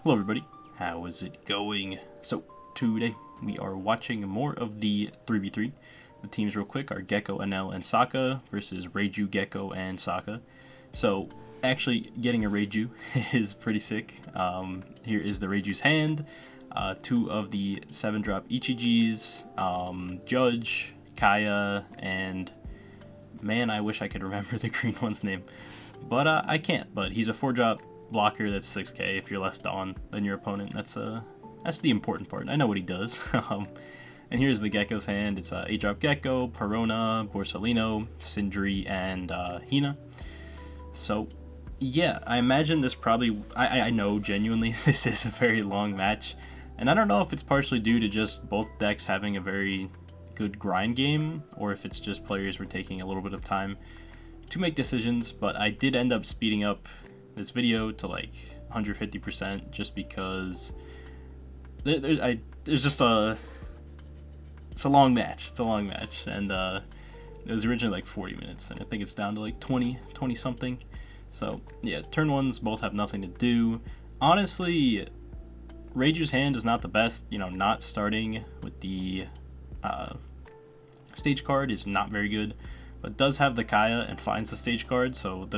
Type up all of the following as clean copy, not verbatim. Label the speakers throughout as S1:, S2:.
S1: Hello everybody, how is it going? So today we are watching more of the 3v3. The teams real quick are Gecko, Enel, and Sokka versus Reiju, Gecko, and Sokka. So actually getting a Reiju is pretty sick. Here is the Reiju's hand, two of the 7-drop Ichiji's, Judge, Kaya, and man, I wish I could remember the green one's name. But I can't, but he's a 4-drop blocker that's 6k if you're less dawn than your opponent. That's the important part. I know what he does. And here's the Gecko's hand. It's 8-drop Gecko, Perona, Borsalino, Sindri, and Hina. So yeah, I imagine this probably, I know genuinely this is a very long match, and I don't know if it's partially due to just both decks having a very good grind game, or if it's just players were taking a little bit of time to make decisions, but I did end up speeding up this video to like 150% just because it's a long match. It's a long match, and it was originally like 40 minutes, and I think it's down to like 20 something. So yeah, turn ones both have nothing to do. Honestly, Reiju's hand is not the best. You know, not starting with the stage card is not very good, but does have the Kaya and finds the stage card, so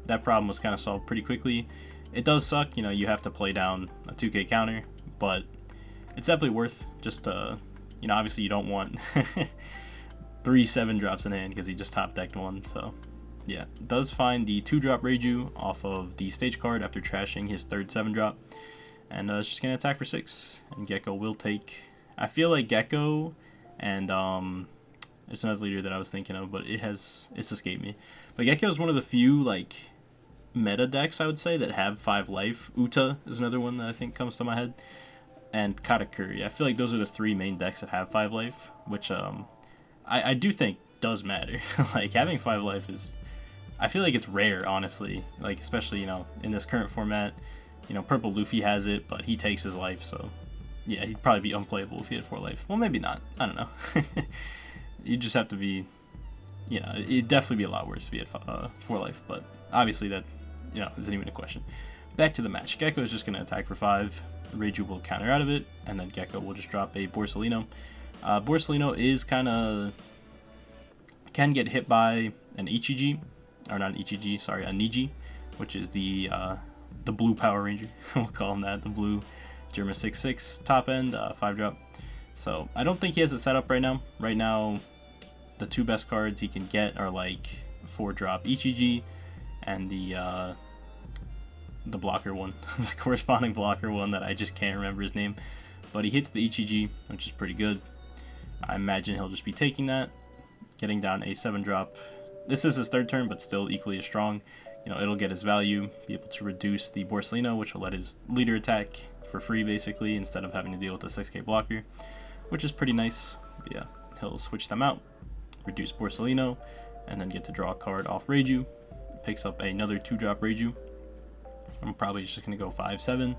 S1: that problem was kind of solved pretty quickly. It does suck, you know, you have to play down a 2k counter, but it's definitely worth just, you know, obviously you don't want 3 7-drops in hand because he just top decked one, so yeah. Does find the 2-drop Reiju off of the stage card after trashing his 3rd 7-drop, and it's just going to attack for 6, and Gecko will take, I feel like Gecko and, it's another leader that I was thinking of, but it's escaped me. But Gecko is one of the few, like, meta decks, I would say, that have 5 life. Uta is another one that I think comes to my head. And Katakuri. I feel like those are the 3 main decks that have 5 life, which I do think does matter. Like, having 5 life is, I feel like it's rare, honestly. Like, especially, you know, in this current format. You know, Purple Luffy has it, but he takes his life, so yeah, he'd probably be unplayable if he had 4 life. Well, maybe not. I don't know. You just have to be, you know, it'd definitely be a lot worse if he had 4 life, but obviously that, you know, isn't even a question. Back to the match. Gecko is just going to attack for 5. Reiju will counter out of it, and then Gecko will just drop a Borsalino. Borsalino is can get hit by an Ichiji, or not an Ichiji, sorry, a Niji, which is the blue Power Ranger. We'll call him that, the blue Germa 6/6 top end, 5-drop. So I don't think he has it set up right now. Right now, the 2 best cards he can get are like 4-drop Ichiji and the blocker one, the corresponding blocker one that I just can't remember his name. But he hits the Ichiji, which is pretty good. I imagine he'll just be taking that, getting down a 7-drop. This is his 3rd turn, but still equally as strong. You know, it'll get his value, be able to reduce the Borsalino, which will let his leader attack for free, basically, instead of having to deal with a 6k blocker, which is pretty nice. But yeah, he'll switch them out, reduce Borsalino, and then get to draw a card off Reiju. Picks up another 2-drop Reiju. I'm probably just going to go 5/7.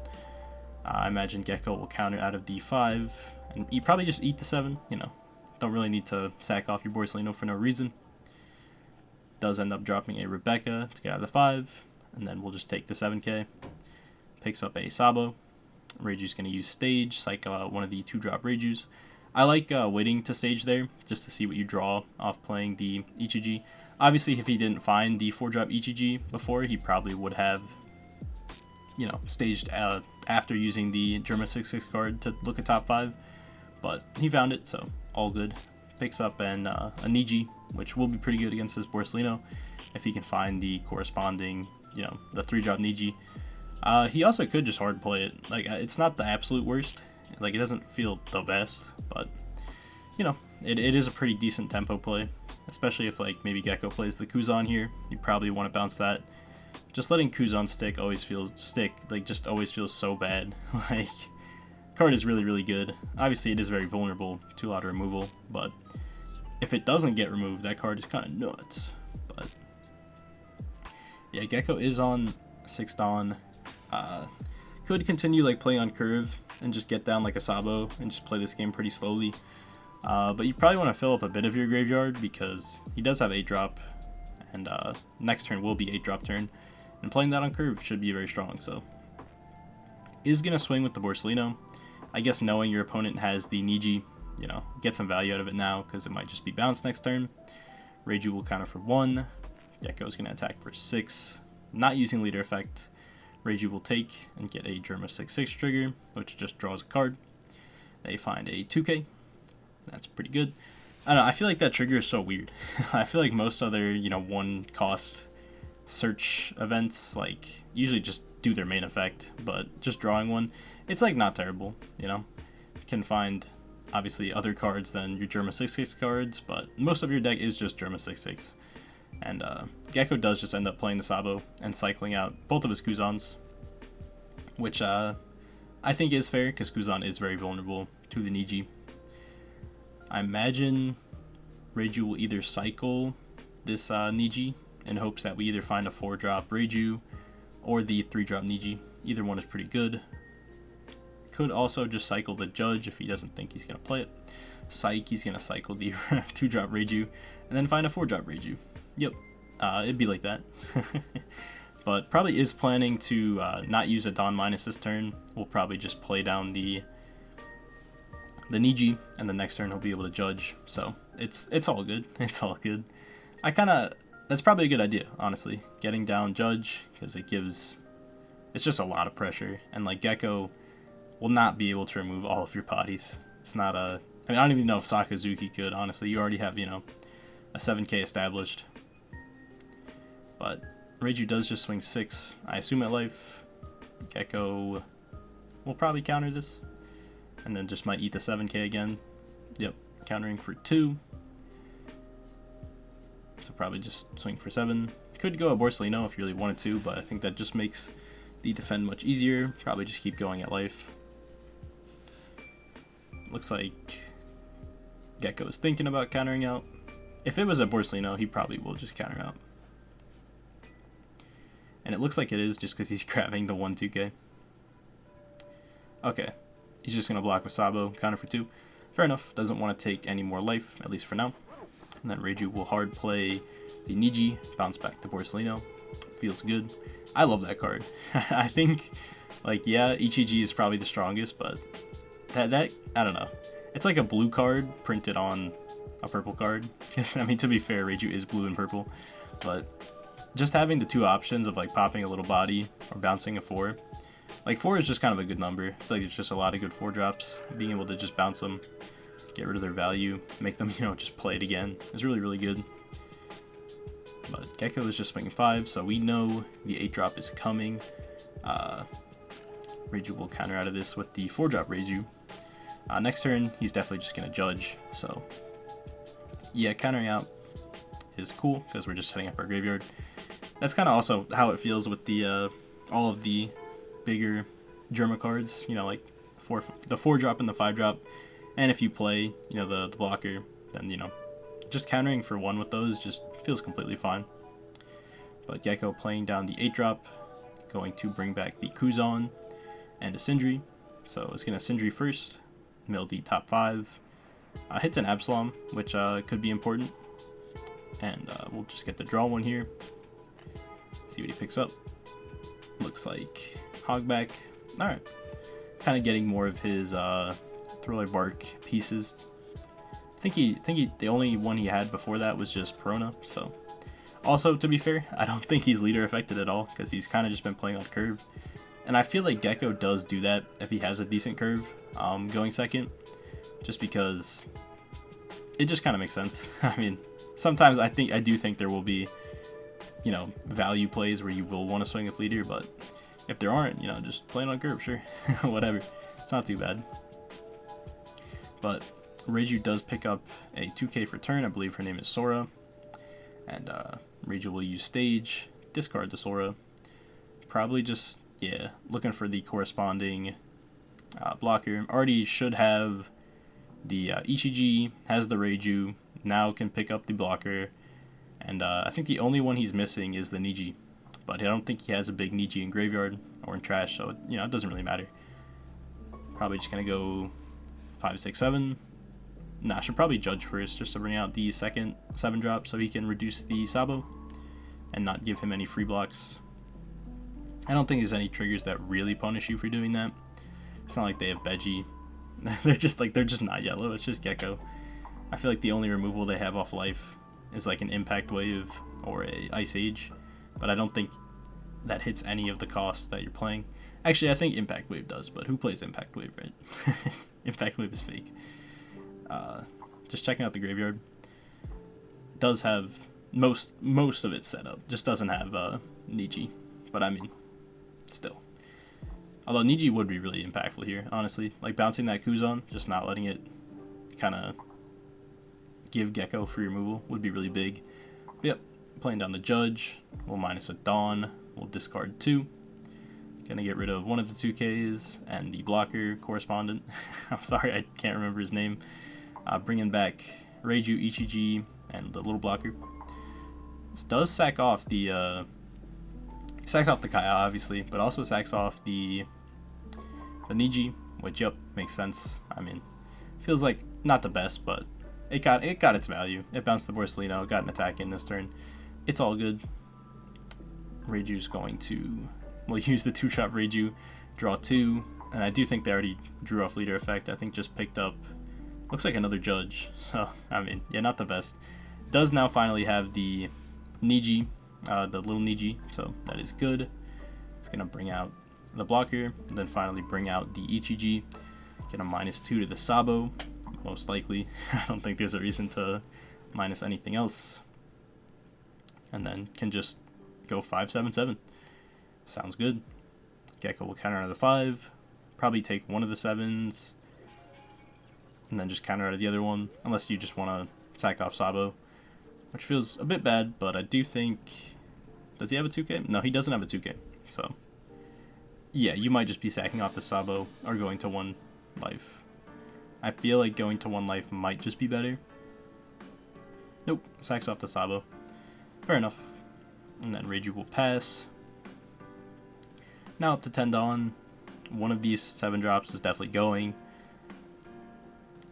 S1: I imagine Gecko will counter out of the 5, and you probably just eat the 7, you know. Don't really need to sack off your Borsalino for no reason. Does end up dropping a Rebecca to get out of the 5, and then we'll just take the 7k. Picks up a Sabo. Reiju's going to use stage, psych one of the 2-drop Reijus. I like waiting to stage there, just to see what you draw off playing the Ichiji. Obviously, if he didn't find the 4-drop Ichiji before, he probably would have, you know, staged after using the Germa 6/6 card to look at top 5. But he found it, so all good. Picks up a Niji, which will be pretty good against his Borsalino, if he can find the corresponding, you know, the 3-drop Niji. He also could just hard play it. Like, it's not the absolute worst. Like, it doesn't feel the best, but, you know, it is a pretty decent tempo play. Especially if, like, maybe Gecko plays the Kuzan here. You probably want to bounce that. Just letting Kuzan stick always feels so bad. Like, card is really, really good. Obviously, it is very vulnerable to auto removal, but if it doesn't get removed, that card is kind of nuts. But yeah, Gecko is on 6 Dawn. Could continue like playing on curve and just get down like a Sabo and just play this game pretty slowly. But you probably want to fill up a bit of your graveyard because he does have 8-drop, and next turn will be 8-drop turn, and playing that on curve should be very strong. So is going to swing with the Borsalino. I guess knowing your opponent has the Niji, you know, get some value out of it now because it might just be bounced next turn. Reiju will counter for 1. Gecko is going to attack for 6. Not using leader effect. Reiju will take and get a Germa 6/6 trigger, which just draws a card. They find a 2K. That's pretty good. I don't know, I feel like that trigger is so weird. I feel like most other, you know, 1 cost search events, like, usually just do their main effect, but just drawing one, it's, like, not terrible, you know? You can find, obviously, other cards than your Germa 6/6 cards, but most of your deck is just Germa 6/6. And Gecko does just end up playing the Sabo and cycling out both of his Kuzans, which I think is fair, because Kuzan is very vulnerable to the Niji. I imagine Reiju will either cycle this Niji in hopes that we either find a 4-drop Reiju or the 3-drop Niji. Either one is pretty good. Could also just cycle the Judge if he doesn't think he's going to play it. Psych, he's going to cycle the 2-drop Reiju and then find a 4-drop Reiju. Yep, it'd be like that. But probably is planning to not use a Dawn Minus this turn. We'll probably just play down the Niji, and the next turn he'll be able to Judge. So it's all good. It's all good. That's probably a good idea, honestly. Getting down Judge, because it's just a lot of pressure, and like Gecko will not be able to remove all of your bodies. It's not I don't even know if Sakazuki could, honestly. You already have, you know, a 7K established. But Reiju does just swing 6, I assume, at life. Gecko will probably counter this, and then just might eat the 7K again. Yep, countering for 2. So probably just swing for 7. Could go a Borsalino if you really wanted to, but I think that just makes the defend much easier. Probably just keep going at life. Looks like Gecko is thinking about countering out. If it was a Borsalino, he probably will just counter out. And it looks like it is just because he's grabbing the 1-2K. Okay. He's just going to block with Sabo, counter for 2. Fair enough. Doesn't want to take any more life, at least for now. And then Reiju will hard play the Niji, bounce back to Borsalino. Feels good. I love that card. I think, like, yeah, Ichiji is probably the strongest, but that I don't know. It's like a blue card printed on a purple card. I mean, to be fair, Reiju is blue and purple, but just having the 2 options of like popping a little body or bouncing a 4. Like 4 is just kind of a good number. I feel like it's just a lot of good 4-drops. Being able to just bounce them, get rid of their value, make them, you know, just play it again is really, really good. But Gecko is just swinging 5, so we know the 8-drop is coming. Reiju will counter out of this with the 4-drop Reiju. Next turn, he's definitely just going to Judge. So, yeah, countering out is cool because we're just setting up our graveyard. That's kind of also how it feels with the all of the bigger Germa cards. You know, like the 4-drop and the 5-drop. And if you play, you know, the blocker, then, you know, just countering for 1 with those just feels completely fine. But Gecko playing down the 8-drop, going to bring back the Kuzan and a Sindri. So it's going to Sindri first, mill the top 5. Hits an Absalom, which could be important. And we'll just get the draw one here. See what he picks up. Looks like Hogback. Alright. Kind of getting more of his Thriller Bark pieces. I think he the only one he had before that was just Perona. So, also, to be fair, I don't think he's leader affected at all because he's kind of just been playing on curve. And I feel like Gecko does do that if he has a decent curve going second, just because it just kind of makes sense. I mean, sometimes I do think there will be, you know, value plays where you will want to swing with leader, but if there aren't, you know, just playing on curve, sure, whatever. It's not too bad. But Reiju does pick up a 2K for turn. I believe her name is Sora. And Reiju will use stage, discard the Sora. Probably just, yeah, looking for the corresponding blocker. Already should have the Ichiji, has the Reiju, now can pick up the blocker. And I think the only one he's missing is the Niji. But I don't think he has a big Niji in graveyard or in trash, so, you know, it doesn't really matter. Probably just going to go 5, 6, 7. Nah, I should probably Judge first just to bring out the second 7-drop so he can reduce the Sabo and not give him any free blocks. I don't think there's any triggers that really punish you for doing that. It's not like they have Veggie. they're just not yellow. It's just Gecko. I feel like the only removal they have off life is like an Impact Wave or a Ice Age, but I don't think that hits any of the costs that you're playing. Actually, I think Impact Wave does, but who plays Impact Wave, right? Impact Wave is fake. Just checking out the graveyard. Does have most of it set up. Just doesn't have Niji, but I mean, still. Although Niji would be really impactful here, honestly. Like bouncing that Kuzan, just not letting it kind of give Gecko free removal would be really big. But yep, playing down the Judge. We'll minus a Dawn. We'll discard 2. Gonna get rid of one of the 2Ks and the blocker correspondent. I'm sorry, I can't remember his name. Bringing back Reiju, Ichiji, and the little blocker. This does sack off the Kaya, obviously, but also sacks off the Niji, which, yep, makes sense. I mean, feels like not the best, but it got its value. It bounced the Borsellino, got an attack in this turn. It's all good. Reiju's going to, well, use the 2-drop Reiju, draw 2, and I do think they already drew off leader effect. I think just picked up, looks like another Judge. So, I mean, yeah, not the best. Does now finally have the Niji, the little Niji, so that is good. It's going to bring out the blocker, and then finally bring out the Ichiji. Get a -2 to the Sabo, most likely. I don't think there's a reason to minus anything else. And then can just go 5/7/7. Sounds good. Gecko will counter out of the 5, probably take one of the 7s, and then just counter out of the other one, unless you just want to sack off Sabo, which feels a bit bad, but I do think, does he have a 2K? No, he doesn't have a 2K, so yeah, you might just be sacking off the Sabo or going to 1 life. I feel like going to 1 life might just be better. Nope, sacks off the Sabo. Fair enough. And then Reiju will pass. Now up to 10 Dawn. One of these 7 drops is definitely going.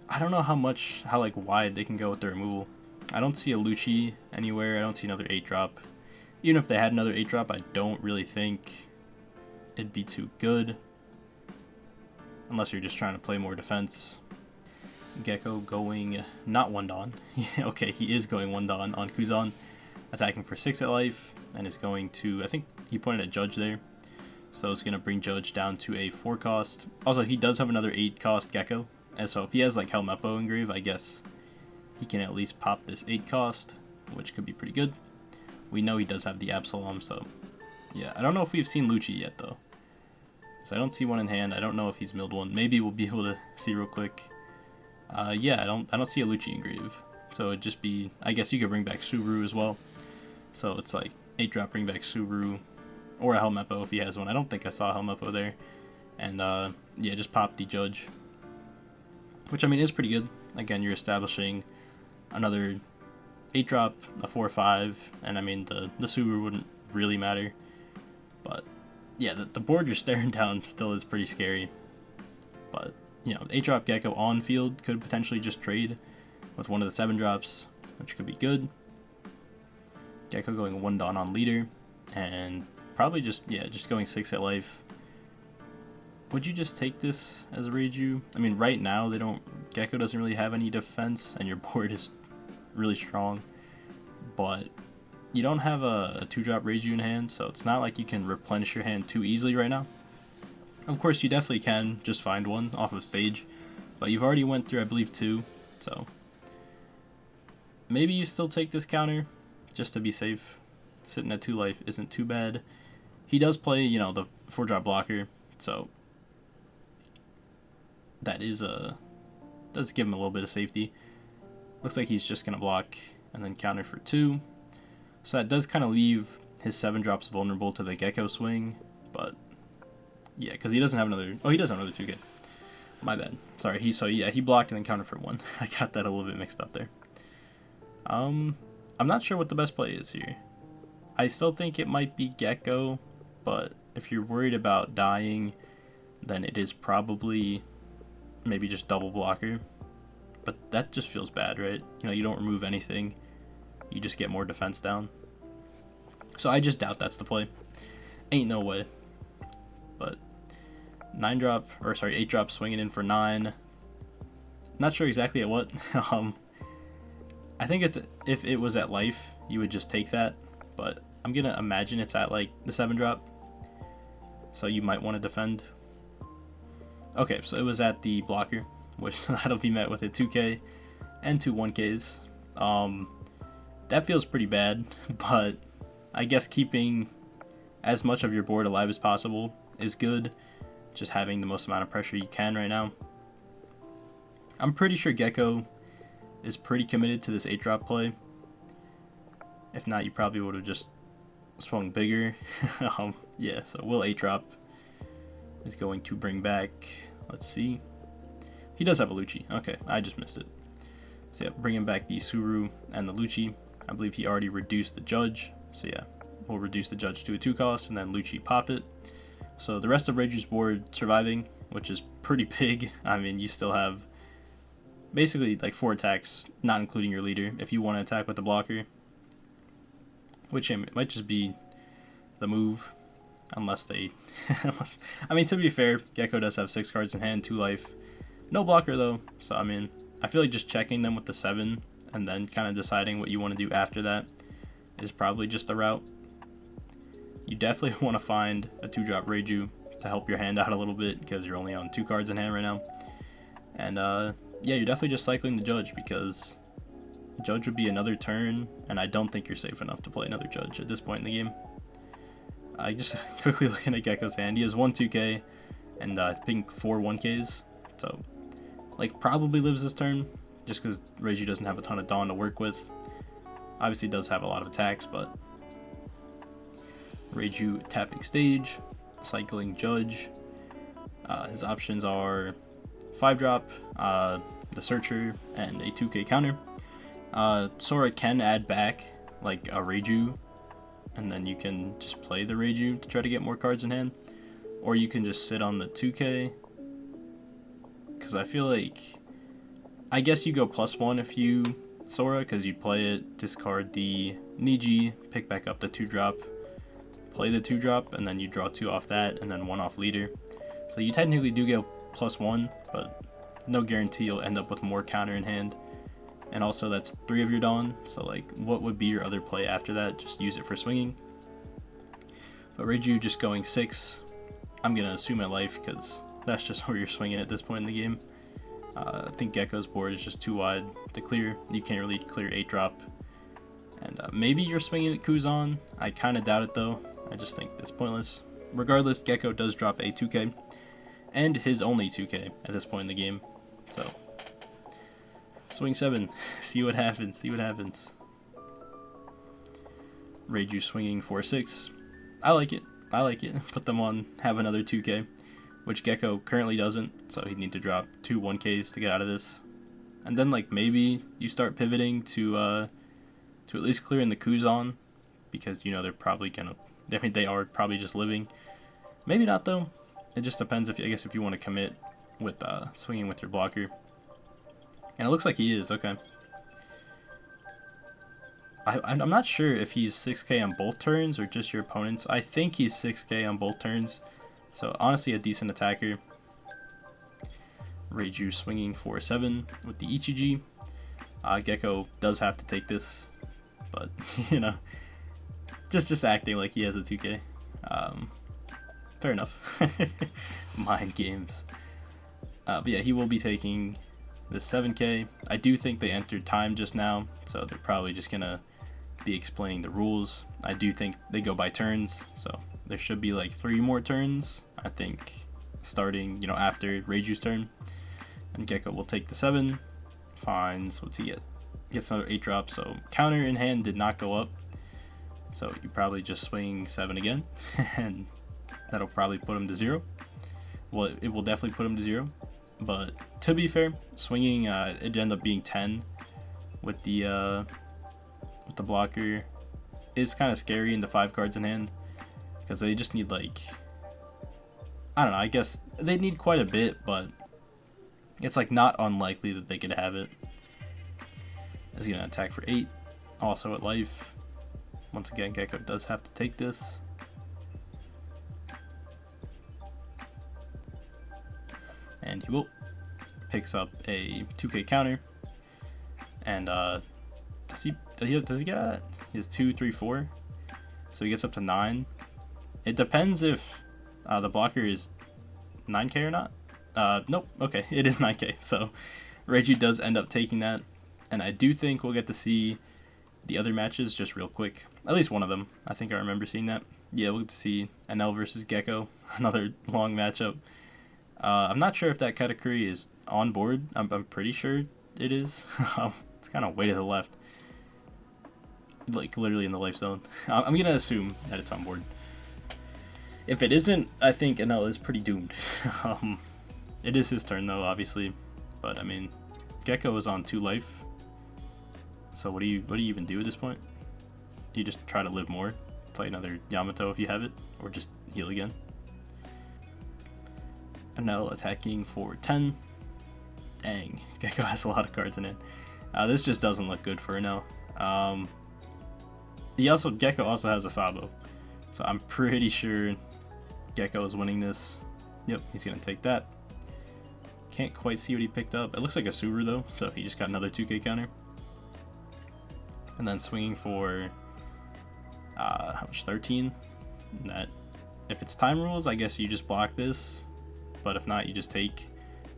S1: I don't know how like wide they can go with the removal. I don't see a Lucci anywhere. I don't see another 8 drop. Even if they had another 8 drop, I don't really think it'd be too good. Unless you're just trying to play more defense. Gecko going not 1 Dawn. Okay, he is going 1 Dawn on Kuzan. Attacking for 6 at life. And is going to, I think he pointed at Judge there. So it's going to bring Judge down to a 4 cost. Also, he does have another 8 cost Gecko. And so if he has like Helmeppo engrave, I guess he can at least pop this 8 cost, which could be pretty good. We know he does have the Absalom, so yeah. I don't know if we've seen Lucci yet though. So I don't see one in hand. I don't know if he's milled one. Maybe we'll be able to see real quick. Yeah, I don't see a Lucci engrave. So it'd just be, I guess you could bring back Suru as well. So it's like 8 drop, bring back Suru, or a Helmeppo if he has one. I don't think I saw a Helmeppo there. And yeah, just pop the Judge, which I mean is pretty good. Again, you're establishing another 8 drop, a 4/5, and I mean the Suru wouldn't really matter. But yeah, the board you're staring down still is pretty scary. But you know, 8 drop Gecko on field could potentially just trade with one of the 7 drops, which could be good. Gecko going 1 Dawn on leader, and probably just going 6 at life. Would you just take this as a Reiju? I mean, right now Gecko doesn't really have any defense, and your board is really strong. But you don't have a 2-drop Reiju in hand, so it's not like you can replenish your hand too easily right now. Of course, you definitely can just find one off of stage, but you've already went through, I believe, 2, so maybe you still take this counter just to be safe. Sitting at 2 life isn't too bad. He does play, you know, the 4-drop blocker, so that is does give him a little bit of safety. Looks like he's just gonna block and then counter for 2. So that does kind of leave his 7 drops vulnerable to the Gecko swing, but yeah, because he doesn't have another. Oh, he does have another 2K. My bad. Sorry. He blocked and then countered for 1. I got that a little bit mixed up there. I'm not sure what the best play is here. I still think it might be Gecko, but if you're worried about dying, then it is probably maybe just double blocker. But that just feels bad, right? You know, you don't remove anything. You just get more defense down. So I just doubt that's the play. Ain't no way. 9-drop, or sorry, 8-drop swinging in for 9. Not sure exactly at what. I think it's, if it was at life, you would just take that, but I'm gonna imagine it's at like the 7-drop, so you might want to defend. Okay, so it was at the blocker, which that'll be met with a 2k and 2 1ks. That feels pretty bad, but I guess keeping as much of your board alive as possible is good. Just having the most amount of pressure you can right now. I'm pretty sure Gecko is pretty committed to this 8-drop play. If not, you probably would have just swung bigger. Yeah, so will 8-drop is going to bring back, let's see. He does have a Lucci. Okay, I just missed it. So yeah, bringing back the Suru and the Lucci. I believe he already reduced the Judge. So yeah, we'll reduce the Judge to a 2 cost and then Lucci pop it. So the rest of Reiju's board surviving, which is pretty big. I mean, you still have basically like 4 attacks, not including your leader, if you want to attack with the blocker. Which might just be the move, unless they... I mean, to be fair, Gecko does have 6 cards in hand, 2 life. No blocker though, so I mean, I feel like just checking them with the 7 and then kind of deciding what you want to do after that is probably just the route. You definitely want to find a 2-drop Reiju to help your hand out a little bit because you're only on 2 cards in hand right now. And yeah, you're definitely just cycling the Judge because Judge would be another turn, and I don't think you're safe enough to play another Judge at this point in the game. I just quickly looking at Gecko's hand. He has 1 2k and I think 4 1ks, so like probably lives this turn just because Reiju doesn't have a ton of Dawn to work with. Obviously does have a lot of attacks, but Reiju tapping stage, cycling Judge. His options are 5-drop, the Searcher, and a 2k counter. Sora can add back like a Reiju, and then you can just play the Reiju to try to get more cards in hand, or you can just sit on the 2k, because I feel like, I guess you go +1 if you Sora, because you play it, discard the Niji, pick back up the 2-drop, play the 2-drop, and then you draw 2 off that, and then 1 off leader. So you technically do go +1, but no guarantee you'll end up with more counter in hand. And also that's 3 of your Dawn, so like what would be your other play after that? Just use it for swinging. But Reiju just going 6, I'm gonna assume at life because that's just where you're swinging at this point in the game. I think Gecko's board is just too wide to clear. You can't really clear 8-drop. And maybe you're swinging at Kuzan. I kind of doubt it though. I just think it's pointless. Regardless, Gecko does drop a 2k, and his only 2k at this point in the game. So, swing 7, see what happens, see what happens. Reiju swinging 4-6. I like it, I like it. Put them on, have another 2k, which Gecko currently doesn't, so he'd need to drop 2 1ks to get out of this. And then like maybe you start pivoting to at least clearing the Kuzan, because you know they're probably gonna, I mean they are probably just living. Maybe not though. It just depends if, I guess, if you want to commit with swinging with your blocker. And it looks like he is, okay. I'm not sure if he's 6k on both turns or just your opponents. I think he's 6k on both turns. So honestly a decent attacker. Reiju swinging 4-7 with the Ichiji. Gecko does have to take this, but you know, just acting like he has a 2k. Fair enough. Mind games. But yeah, he will be taking the 7k. I do think they entered time just now, so they're probably just gonna be explaining the rules. I do think they go by turns, so there should be like 3 more turns, I think, starting, you know, after Reiju's turn. And Gecko will take the 7, finds, what's he get? Gets another 8-drop, so counter in hand did not go up, so you probably just swing 7 again, and that'll probably put him to 0. Well, it will definitely put him to 0, but to be fair, swinging it ended up being 10 with the blocker is kind of scary in the 5 cards in hand, because they just need like, I don't know, I guess they need quite a bit, but it's like not unlikely that they could have it. Is gonna attack for 8, also at life. Once again, Gecko does have to take this. and he picks up a 2k counter, and does he get that? He has 2, 3, 4, so he gets up to 9. It depends if the blocker is 9k or not. Nope, okay, it is 9k, so Reiju does end up taking that, and I do think we'll get to see the other matches just real quick. At least one of them. I think I remember seeing that. Yeah, we'll get to see NL versus Gecko, another long matchup. I'm not sure if that Katakuri is on board. I'm pretty sure it is. It's kind of way to the left. Like, literally in the life zone. I'm going to assume that it's on board. If it isn't, I think NL is pretty doomed. It is his turn, though, obviously. But, I mean, Gecko is on 2 life. So what do you even do at this point? You just try to live more, play another Yamato if you have it, or just heal again. And now attacking for 10. Dang, Gecko has a lot of cards in it. This just doesn't look good for now. Gecko also has a Sabo, so I'm pretty sure Gecko is winning this. Yep, he's gonna take that. Can't quite see what he picked up. It looks like a Suru though, so he just got another 2k counter. And then swinging for how much? 13. And that, if it's time rules, I guess you just block this, but if not, you just take,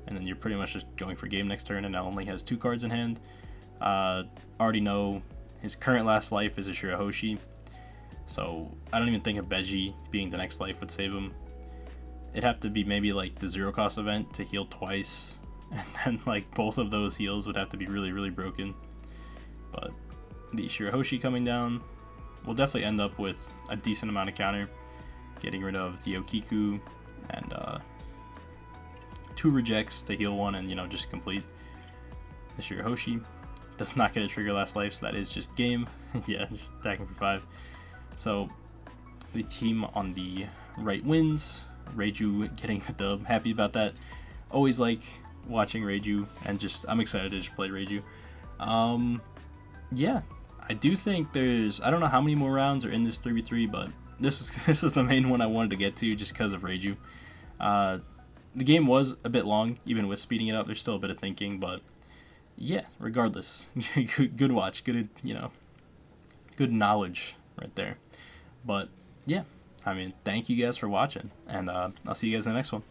S1: and then you're pretty much just going for game next turn. And now only has 2 cards in hand. Already know his current last life is a Shirahoshi, so I don't even think a Beji being the next life would save him. It'd have to be maybe like the 0 cost event to heal twice, and then like both of those heals would have to be really, really broken. But the Shirahoshi coming down will definitely end up with a decent amount of counter, getting rid of the Okiku and 2 rejects to heal 1 and, you know, just complete. The Shirahoshi does not get a trigger last life, so that is just game. Yeah, just attacking for 5. So the team on the right wins. Reiju getting the dub. Happy about that. Always like watching Reiju, and I'm excited to just play Reiju. Yeah, I do think I don't know how many more rounds are in this 3v3, but this is the main one I wanted to get to just because of Reiju. The game was a bit long, even with speeding it up. There's still a bit of thinking, but yeah, regardless, good watch, good, you know, good knowledge right there. But yeah, I mean, thank you guys for watching, and I'll see you guys in the next one.